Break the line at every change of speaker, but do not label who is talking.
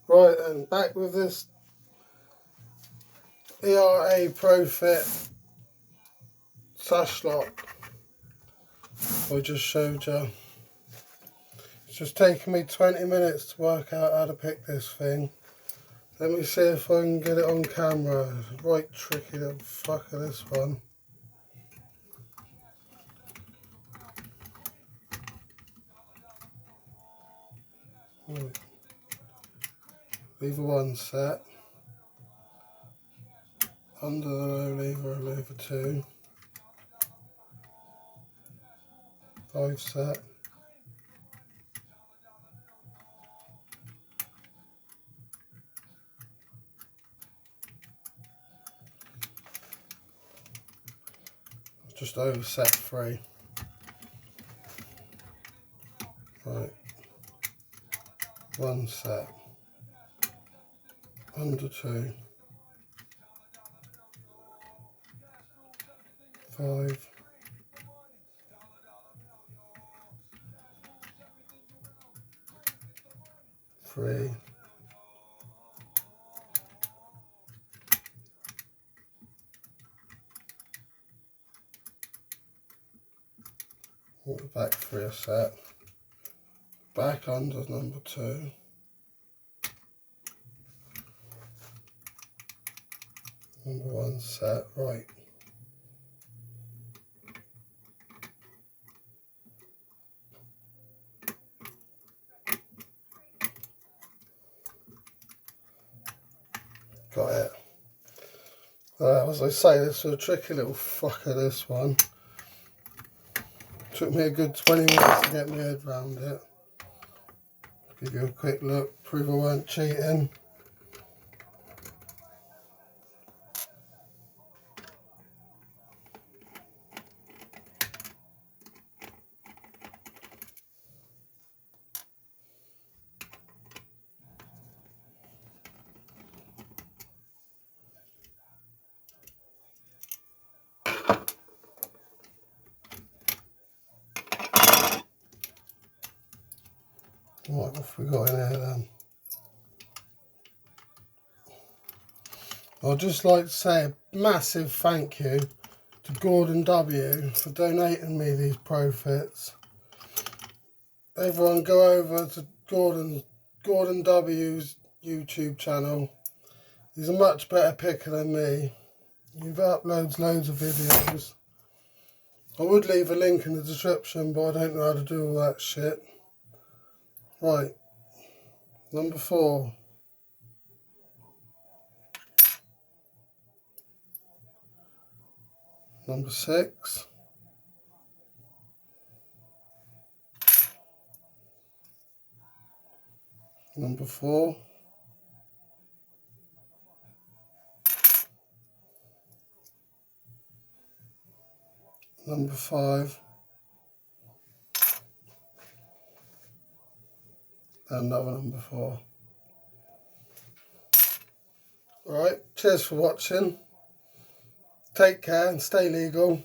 Right, and back with this ERA Pro Fit sash lock I just showed you. It's just taken me 20 minutes to work out how to pick this thing. Let me see if I can get it on camera. Right tricky little fucker, this one. Right. Lever 1 set. Under the low lever 2. 5 set. Just over set 3. Right. 1 set. Under 2. 5. 3. Back 3 a set. Back under number 2. Number 1 set, right. Got it. As I say, this is a tricky little fucker, this one. Took me a good 20 minutes to get my head around it. Give you a quick look, prove I weren't cheating. What have we got in here then? I'd just like to say a massive thank you to Gordon W for donating me these Pro Fits. Everyone go over to Gordon W's YouTube channel. He's a much better picker than me. He uploads loads of videos. I would leave a link in the description, but I don't know how to do all that shit. Right, number 4. Number 6. Number 4. Number 5. And another number 4. Alright, cheers for watching. Take care and stay legal.